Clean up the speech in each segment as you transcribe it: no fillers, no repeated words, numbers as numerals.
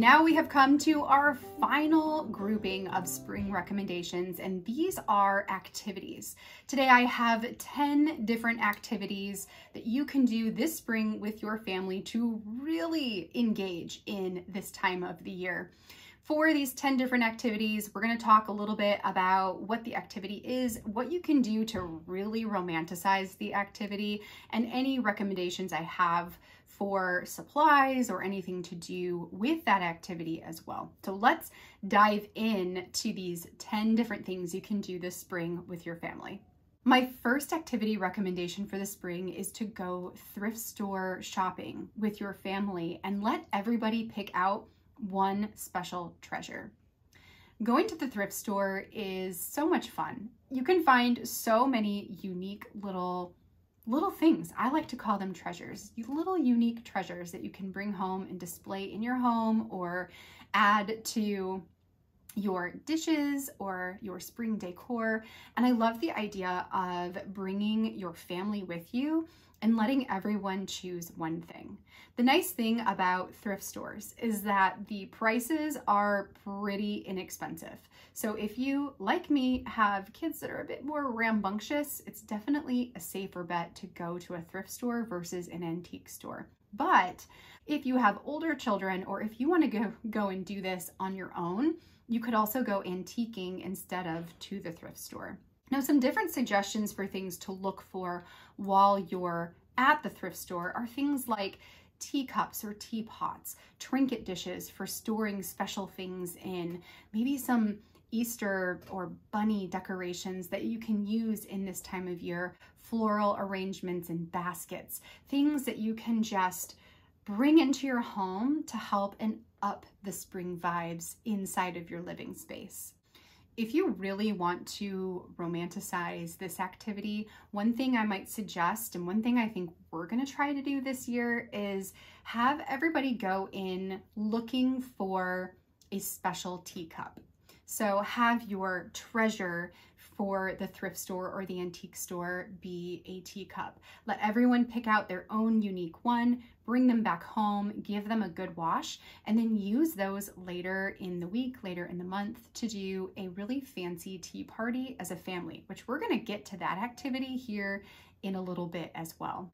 Now we have come to our final grouping of spring recommendations, and these are activities. Today I have 10 different activities that you can do this spring with your family to really engage in this time of the year. For these 10 different activities, we're going to talk a little bit about what the activity is, what you can do to really romanticize the activity, and any recommendations I have for supplies or anything to do with that activity as well. So let's dive in to these 10 different things you can do this spring with your family. My first activity recommendation for the spring is to go thrift store shopping with your family and let everybody pick out one special treasure. Going to the thrift store is so much fun. You can find so many unique little things. I like to call them treasures. Little unique treasures that you can bring home and display in your home or add to your dishes or your spring decor. And I love the idea of bringing your family with you and letting everyone choose one thing. The nice thing about thrift stores is that the prices are pretty inexpensive. So if you, like me, have kids that are a bit more rambunctious, it's definitely a safer bet to go to a thrift store versus an antique store. But if you have older children, or if you want to go and do this on your own, you could also go antiquing instead of to the thrift store. Now, some different suggestions for things to look for while you're at the thrift store are things like teacups or teapots, trinket dishes for storing special things in, maybe some Easter or bunny decorations that you can use in this time of year, floral arrangements and baskets, things that you can just bring into your home to help and up the spring vibes inside of your living space. If you really want to romanticize this activity, one thing I might suggest, and one thing I think we're going to try to do this year, is have everybody go in looking for a special teacup. So have your treasure for the thrift store or the antique store be a teacup. Let everyone pick out their own unique one, bring them back home, give them a good wash, and then use those later in the week, later in the month to do a really fancy tea party as a family, which we're going to get to that activity here in a little bit as well.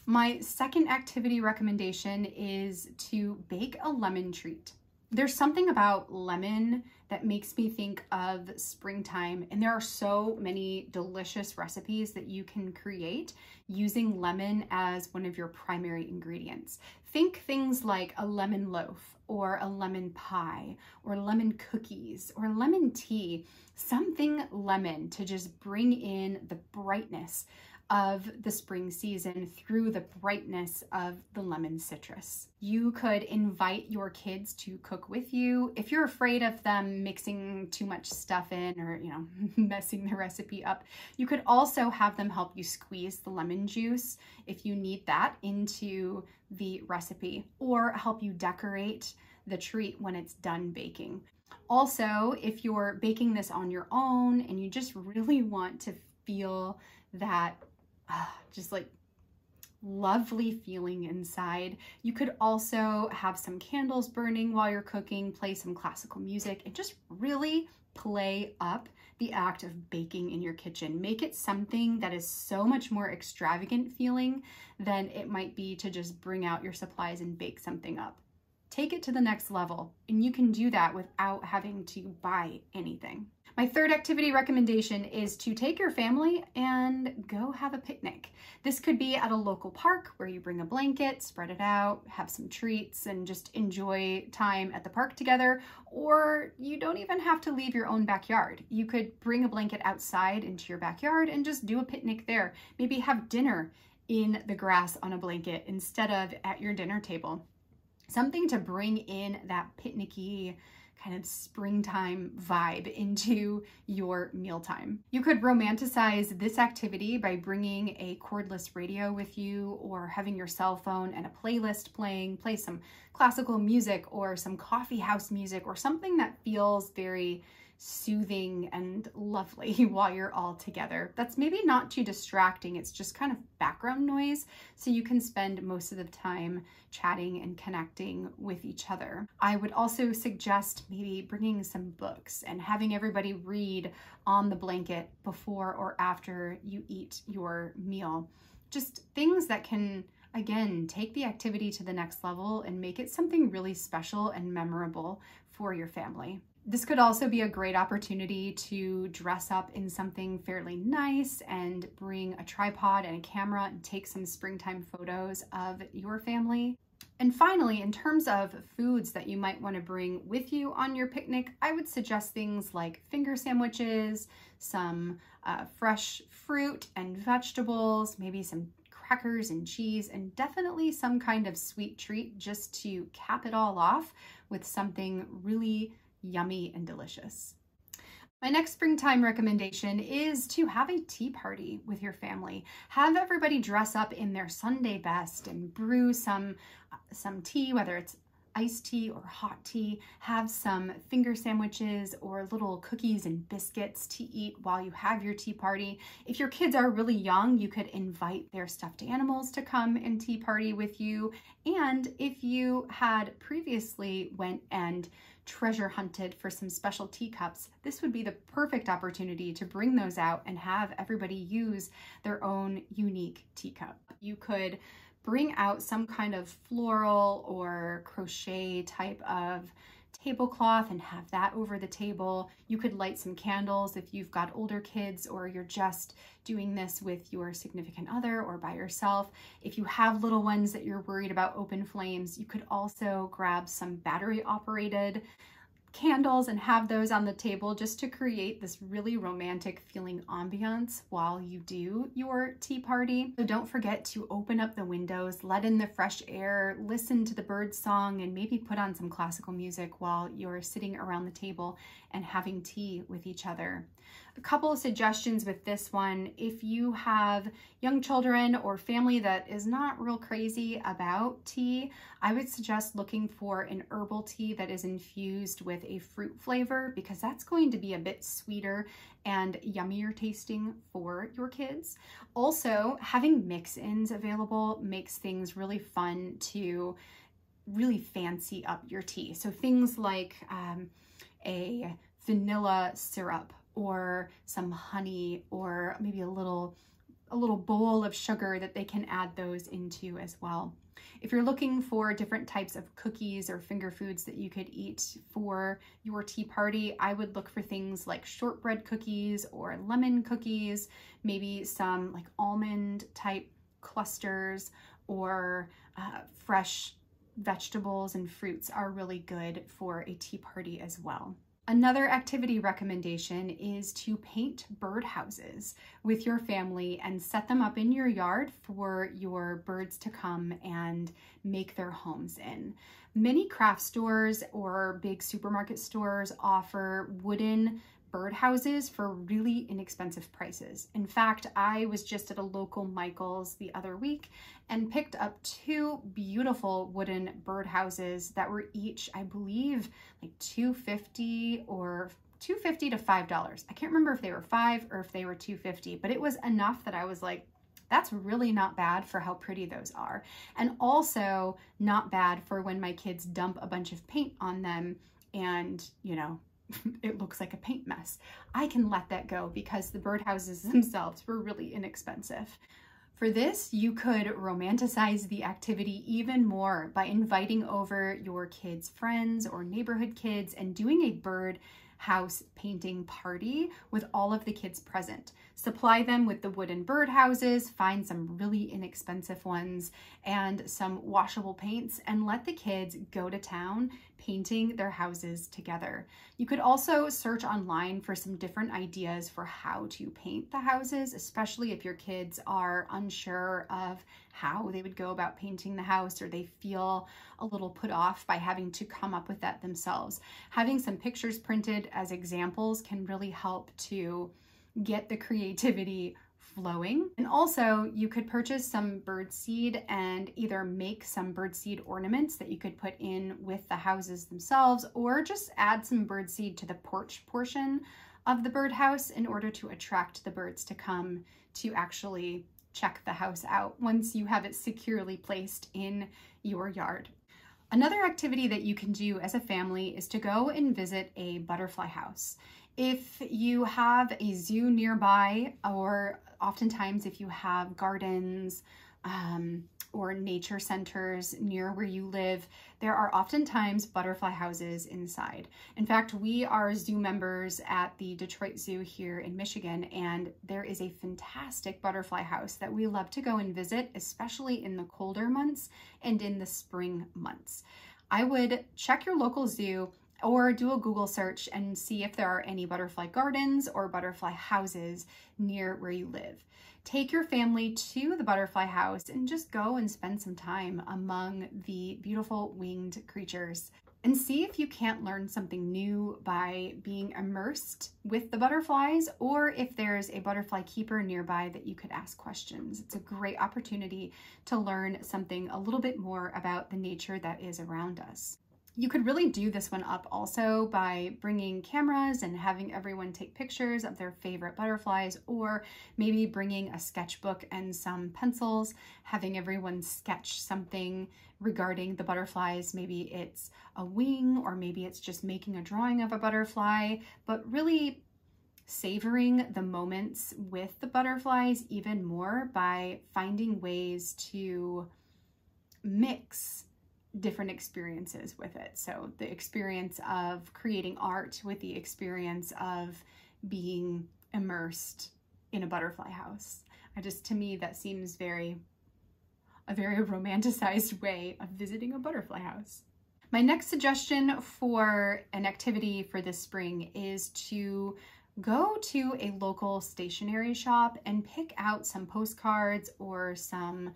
My second activity recommendation is to bake a lemon treat. There's something about lemon that makes me think of springtime, and there are so many delicious recipes that you can create using lemon as one of your primary ingredients. Think things like a lemon loaf or a lemon pie or lemon cookies or lemon tea, something lemon to just bring in the brightness of the spring season through the brightness of the lemon citrus. You could invite your kids to cook with you. If you're afraid of them mixing too much stuff in or, messing the recipe up, you could also have them help you squeeze the lemon juice if you need that into the recipe, or help you decorate the treat when it's done baking. Also, if you're baking this on your own and you just really want to feel that just like lovely feeling inside, you could also have some candles burning while you're cooking, play some classical music, and just really play up the act of baking in your kitchen. Make it something that is so much more extravagant feeling than it might be to just bring out your supplies and bake something up. Take it to the next level, and you can do that without having to buy anything. My third activity recommendation is to take your family and go have a picnic. This could be at a local park where you bring a blanket, spread it out, have some treats, and just enjoy time at the park together. Or you don't even have to leave your own backyard. You could bring a blanket outside into your backyard and just do a picnic there. Maybe have dinner in the grass on a blanket instead of at your dinner table. Something to bring in that picnicky kind of springtime vibe into your mealtime. You could romanticize this activity by bringing a cordless radio with you, or having your cell phone and a playlist playing. Play some classical music or some coffee house music, or something that feels very soothing and lovely while you're all together. That's maybe not too distracting. It's just kind of background noise, so you can spend most of the time chatting and connecting with each other. I would also suggest maybe bringing some books and having everybody read on the blanket before or after you eat your meal. Just things that can, again, take the activity to the next level and make it something really special and memorable for your family. This could also be a great opportunity to dress up in something fairly nice and bring a tripod and a camera and take some springtime photos of your family. And finally, in terms of foods that you might want to bring with you on your picnic, I would suggest things like finger sandwiches, some fresh fruit and vegetables, maybe some crackers and cheese, and definitely some kind of sweet treat just to cap it all off with something really yummy and delicious. My next springtime recommendation is to have a tea party with your family. Have everybody dress up in their Sunday best and brew some tea, whether it's iced tea or hot tea. Have some finger sandwiches or little cookies and biscuits to eat while you have your tea party. If your kids are really young, you could invite their stuffed animals to come and tea party with you. And if you had previously went and treasure hunted for some special teacups, this would be the perfect opportunity to bring those out and have everybody use their own unique teacup. You could bring out some kind of floral or crochet type of tablecloth and have that over the table. You could light some candles if you've got older kids or you're just doing this with your significant other or by yourself. If you have little ones that you're worried about open flames, you could also grab some battery operated candles and have those on the table just to create this really romantic feeling ambiance while you do your tea party. So don't forget to open up the windows, let in the fresh air, listen to the bird song, and maybe put on some classical music while you're sitting around the table and having tea with each other. A couple of suggestions with this one: if you have young children or family that is not real crazy about tea, I would suggest looking for an herbal tea that is infused with a fruit flavor, because that's going to be a bit sweeter and yummier tasting for your kids. Also, having mix-ins available makes things really fun to really fancy up your tea. So things like a vanilla syrup or some honey, or maybe a little bowl of sugar that they can add those into as well. If you're looking for different types of cookies or finger foods that you could eat for your tea party, I would look for things like shortbread cookies or lemon cookies, maybe some like almond type clusters, or fresh vegetables and fruits are really good for a tea party as well. Another activity recommendation is to paint birdhouses with your family and set them up in your yard for your birds to come and make their homes in. Many craft stores or big supermarket stores offer wooden birdhouses for really inexpensive prices. In fact, I was just at a local Michael's the other week and picked up 2 beautiful wooden birdhouses that were each, I believe, like $2.50 to $5. I can't remember if they were $5 or if they were $2.50, but it was enough that I was like, that's really not bad for how pretty those are. And also not bad for when my kids dump a bunch of paint on them and, you know, it looks like a paint mess. I can let that go because the birdhouses themselves were really inexpensive. For this, you could romanticize the activity even more by inviting over your kids' friends or neighborhood kids and doing a bird house painting party with all of the kids present. Supply them with the wooden birdhouses, find some really inexpensive ones and some washable paints, and let the kids go to town painting their houses together. You could also search online for some different ideas for how to paint the houses, especially if your kids are unsure of how they would go about painting the house, or they feel a little put off by having to come up with that themselves. Having some pictures printed as examples can really help to get the creativity flowing. And also you could purchase some birdseed and either make some birdseed ornaments that you could put in with the houses themselves, or just add some birdseed to the porch portion of the birdhouse in order to attract the birds to come to actually check the house out once you have it securely placed in your yard. Another activity that you can do as a family is to go and visit a butterfly house. If you have a zoo nearby, or oftentimes if you have gardens or nature centers near where you live, there are oftentimes butterfly houses inside. In fact, we are zoo members at the Detroit Zoo here in Michigan, and there is a fantastic butterfly house that we love to go and visit, especially in the colder months and in the spring months. I would check your local zoo or do a Google search and see if there are any butterfly gardens or butterfly houses near where you live. Take your family to the butterfly house and just go and spend some time among the beautiful winged creatures, and see if you can't learn something new by being immersed with the butterflies, or if there's a butterfly keeper nearby that you could ask questions. It's a great opportunity to learn something a little bit more about the nature that is around us. You could really do this one up also by bringing cameras and having everyone take pictures of their favorite butterflies, or maybe bringing a sketchbook and some pencils, having everyone sketch something regarding the butterflies. Maybe it's a wing, or maybe it's just making a drawing of a butterfly, but really savoring the moments with the butterflies even more by finding ways to mix different experiences with it. So the experience of creating art with the experience of being immersed in a butterfly house. To me, that seems a very romanticized way of visiting a butterfly house. My next suggestion for an activity for this spring is to go to a local stationery shop and pick out some postcards or some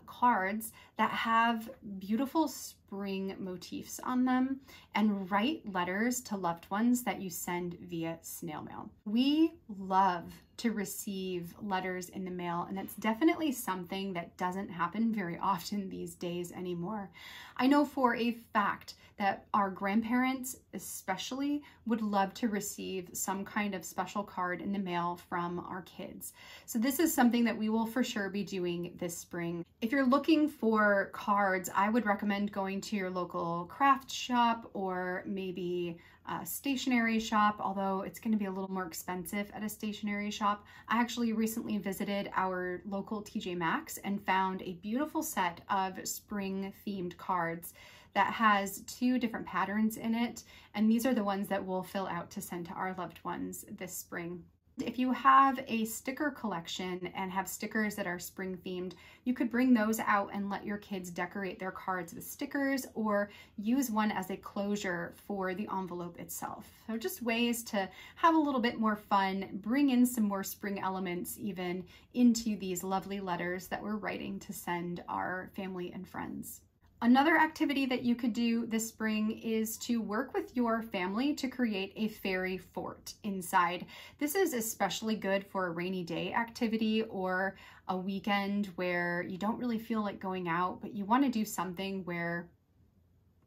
cards that have beautiful spring motifs on them, and write letters to loved ones that you send via snail mail. We love to receive letters in the mail, and it's definitely something that doesn't happen very often these days anymore. I know for a fact that our grandparents especially would love to receive some kind of special card in the mail from our kids. So this is something that we will for sure be doing this spring. If you're looking for cards, I would recommend going to your local craft shop, or maybe a stationery shop, although it's going to be a little more expensive at a stationery shop. I actually recently visited our local TJ Maxx and found a beautiful set of spring themed cards that has 2 different patterns in it, and these are the ones that we'll fill out to send to our loved ones this spring. If you have a sticker collection and have stickers that are spring themed, you could bring those out and let your kids decorate their cards with stickers, or use one as a closure for the envelope itself. So just ways to have a little bit more fun, bring in some more spring elements even into these lovely letters that we're writing to send our family and friends. Another activity that you could do this spring is to work with your family to create a fairy fort inside. This is especially good for a rainy day activity, or a weekend where you don't really feel like going out, but you want to do something where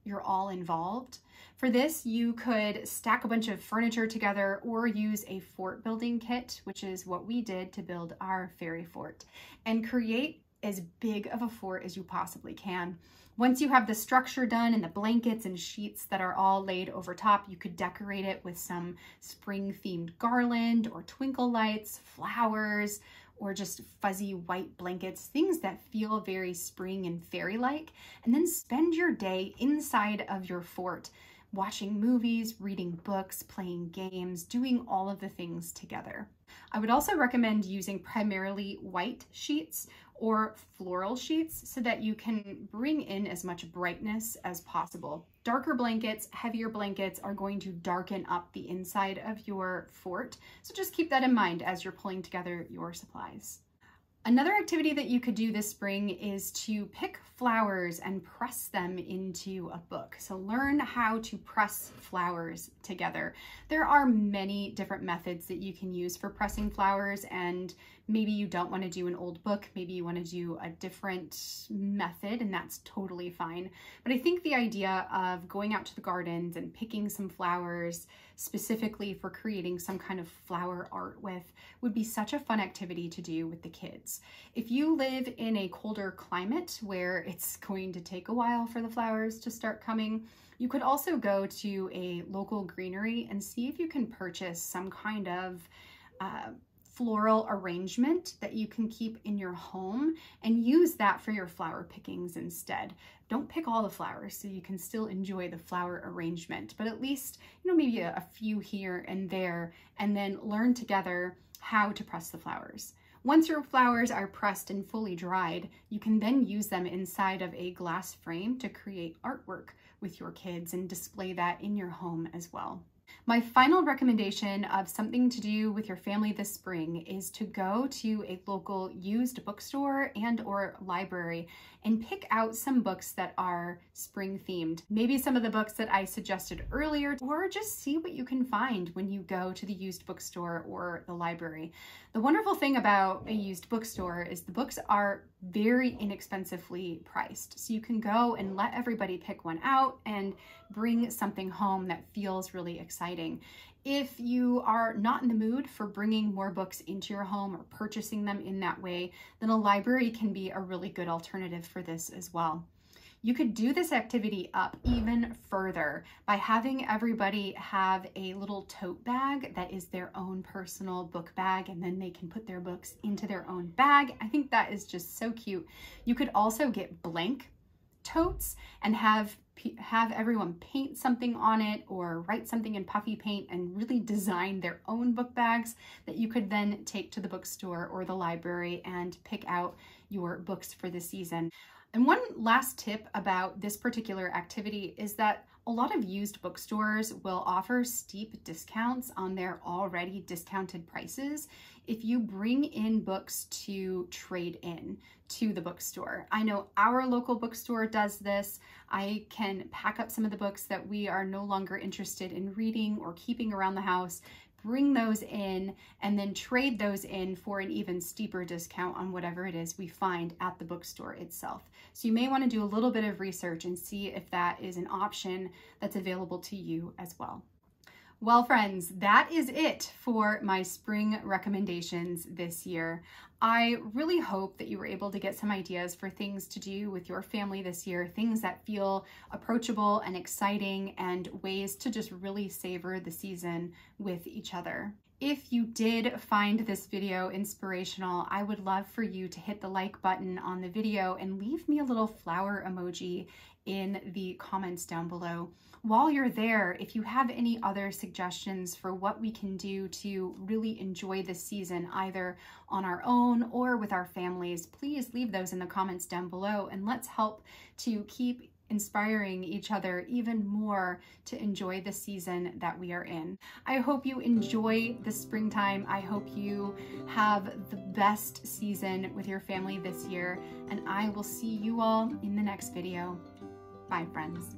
you're all involved. For this, you could stack a bunch of furniture together, or use a fort building kit, which is what we did to build our fairy fort, and create as big of a fort as you possibly can. Once you have the structure done and the blankets and sheets that are all laid over top, you could decorate it with some spring themed garland or twinkle lights, flowers, or just fuzzy white blankets, things that feel very spring and fairy-like, and then spend your day inside of your fort, watching movies, reading books, playing games, doing all of the things together. I would also recommend using primarily white sheets or floral sheets so that you can bring in as much brightness as possible. Darker blankets, heavier blankets are going to darken up the inside of your fort, so just keep that in mind as you're pulling together your supplies. Another activity that you could do this spring is to pick flowers and press them into a book. So learn how to press flowers together. There are many different methods that you can use for pressing flowers, and Maybe you don't want to do an old book, maybe you want to do a different method, and that's totally fine. But I think the idea of going out to the gardens and picking some flowers specifically for creating some kind of flower art with would be such a fun activity to do with the kids. If you live in a colder climate where it's going to take a while for the flowers to start coming, you could also go to a local greenery and see if you can purchase some kind of floral arrangement that you can keep in your home and use that for your flower pickings instead. Don't pick all the flowers, so you can still enjoy the flower arrangement, but at least, maybe a few here and there, and then learn together how to press the flowers. Once your flowers are pressed and fully dried, you can then use them inside of a glass frame to create artwork with your kids and display that in your home as well. My final recommendation of something to do with your family this spring is to go to a local used bookstore and or library and pick out some books that are spring themed. Maybe some of the books that I suggested earlier, or just see what you can find when you go to the used bookstore or the library. The wonderful thing about a used bookstore is the books are very inexpensively priced. So you can go and let everybody pick one out and bring something home that feels really exciting. If you are not in the mood for bringing more books into your home or purchasing them in that way, then a library can be a really good alternative for this as well. You could do this activity up even further by having everybody have a little tote bag that is their own personal book bag, and then they can put their books into their own bag. I think that is just so cute. You could also get blank totes and have everyone paint something on it or write something in puffy paint and really design their own book bags that you could then take to the bookstore or the library and pick out your books for the season. And one last tip about this particular activity is that a lot of used bookstores will offer steep discounts on their already discounted prices if you bring in books to trade in to the bookstore. I know our local bookstore does this. I can pack up some of the books that we are no longer interested in reading or keeping around the house, bring those in, and then trade those in for an even steeper discount on whatever it is we find at the bookstore itself. So you may want to do a little bit of research and see if that is an option that's available to you as well. Well, friends, that is it for my spring recommendations this year. I really hope that you were able to get some ideas for things to do with your family this year, things that feel approachable and exciting, and ways to just really savor the season with each other. If you did find this video inspirational, I would love for you to hit the like button on the video and leave me a little flower emoji in the comments down below. While you're there, if you have any other suggestions for what we can do to really enjoy this season, either on our own or with our families, please leave those in the comments down below, and let's help to keep inspiring each other even more to enjoy the season that we are in. I hope you enjoy the springtime. I hope you have the best season with your family this year, and I will see you all in the next video. Bye, friends.